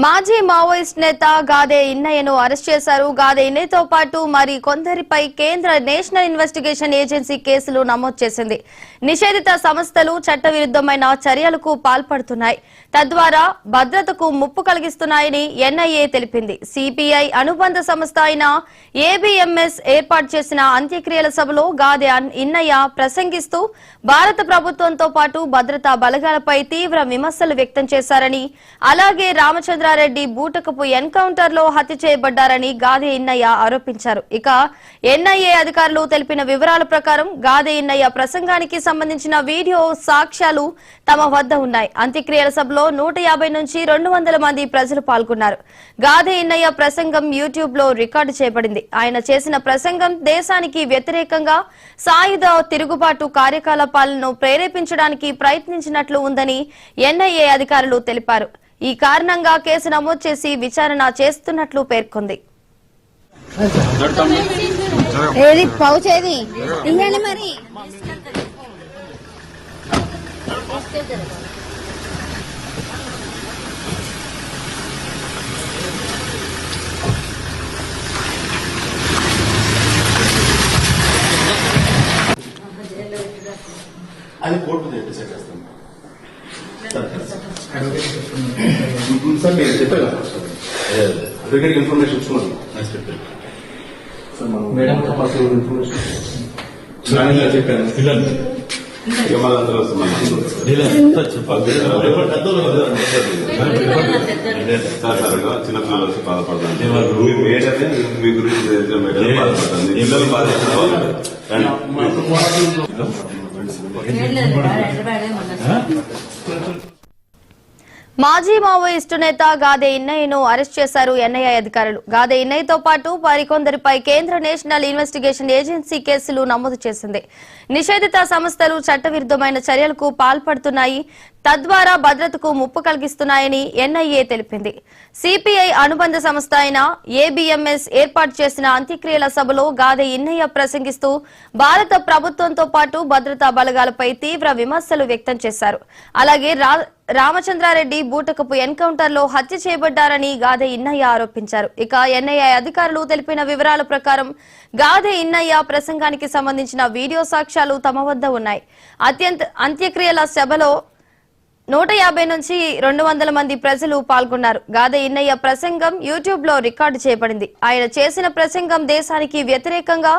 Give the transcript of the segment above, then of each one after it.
మాజీ మావోయిస్ట్ నేత గాదే ఇన్నయ్యను అరెస్ట్ చేశారు. గాదే ఇన్నయ్యతో పాటు మరి కొందరిపై కేంద్ర నేషనల్ ఇన్వెస్టిగేషన్ ఏజెన్సీ కేసులు నమోదు చేసింది. నిషేధిత సంస్థలు చట్టవిరుద్ధమైన చర్యలకు పాల్పడుతున్నాయి, తద్వారా భద్రతకు ముప్పు కలిగిస్తున్నాయని ఎన్ఐఏ తెలిపింది. సిపిఐ అనుబంధ సంస్థ అయిన ఏబిఎంఎస్ ఏర్పాటు చేసిన అంత్యక్రియల సభలో గాదే ఇన్నయ్య ప్రసంగిస్తూ భారత ప్రభుత్వంతో పాటు భద్రతా బలగాలపై తీవ్ర విమర్శలు వ్యక్తం చేశారని, అలాగే రామచంద్రారెడ్డి బూటకపు ఎన్కౌంటర్ లో హత్య చేయబడ్డారని గాదే ఇన్నయ్య ఆరోపించారు. ఇక ఎన్ఐఏ అధికారులు తెలిపిన వివరాల ప్రకారం గాదే ఇన్నయ్య ప్రసంగానికి సంబంధించిన వీడియో సాక్ష్యాలు తమ వద్ద ఉన్నాయి. అంత్యక్రియల సభలో 150 నుంచి 200 మంది ప్రజలు పాల్గొన్నారు. గాదే ఇన్నయ్య ప్రసంగం యూట్యూబ్ లో రికార్డు చేయబడింది. ఆయన చేసిన ప్రసంగం దేశానికి వ్యతిరేకంగా సాయుధ తిరుగుబాటు కార్యకలాపాలను ప్రేరేపించడానికి ప్రయత్నించినట్లు ఉందని ఎన్ఐఏ అధికారులు తెలిపారు. ఈ కారణంగా కేసు నమోదు చేసి విచారణ చేస్తున్నట్లు పేర్కొంది. అది కోర్టు డిసైడ్ చేస్తాం సార్. మీరు చెప్పారు అడ్వకేట్ ఇన్ఫర్మేషన్ ఇచ్చుకున్నాను మేడం ఇన్ఫర్మేషన్ చెప్పాను. చిన్నపిల్లలు వచ్చి బాధపడతాను. మీ గురించి బాధపడతాను. ఇళ్ళని బాధపడతాను. మాజీ మావోయిస్టు నేత గాదే ఇన్నయ్యను అరెస్ట్ చేశారు ఎన్ఐఏ అధికారులు. గాదే ఇన్నయ్యతో పాటు మరికొందరిపై కేంద్ర నేషనల్ ఇన్వెస్టిగేషన్ ఏజెన్సీ కేసులు నమోదు చేసింది. నిషేధిత సంస్థలు చట్టవిరుద్ధమైన చర్యలకు పాల్పడుతున్నాయి, తద్వారా భద్రతకు ముప్పు కలిగిస్తున్నాయని ఎన్ఐఏ తెలిపింది. సిపిఐ అనుబంధ సంస్థ అయిన ఏబిఎంఎస్ ఏర్పాటు చేసిన అంత్యక్రియల సభలో గాదే ఇన్నయ్య ప్రసంగిస్తూ భారత ప్రభుత్వంతో పాటు భద్రతా బలగాలపై తీవ్ర విమర్శలు వ్యక్తం చేశారు. అలాగే రామచంద్రారెడ్డి బూటకపు ఎన్కౌంటర్ లో హత్య చేయబడ్డారని గాదే ఇన్నయ్య ఆరోపించారు. ఇక ఎన్ఐఏ అధికారులు తెలిపిన వివరాల ప్రకారం గాదే ఇన్నయ్య ప్రసంగానికి సంబంధించిన వీడియో సాక్ష్యాలు తమ వద్ద ఉన్నాయి. అంత్యక్రియల సభలో 150 నుంచి 200 మంది ప్రజలు పాల్గొన్నారు. గాదే ఇన్నయ్య ప్రసంగం యూట్యూబ్ లో రికార్డు చేయబడింది. ఆయన చేసిన ప్రసంగం దేశానికి వ్యతిరేకంగా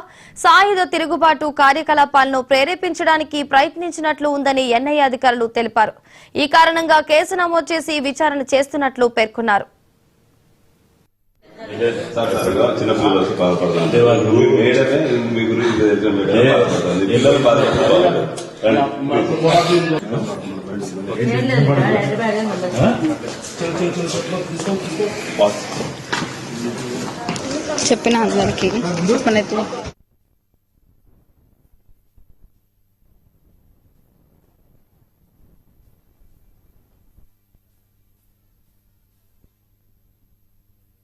సాయుధ తిరుగుబాటు కార్యకలాపాలను ప్రేరేపించడానికి ప్రయత్నించినట్లు ఉందని ఎన్ఐఏ అధికారులు తెలిపారు. ఈ కారణంగా కేసు నమోదు చేసి విచారణ చేస్తున్నట్లు పేర్కొన్నారు. చిన్నపిల్లలు వచ్చి బాధపడతాను. మీ గురించి చెప్పిన అందరికి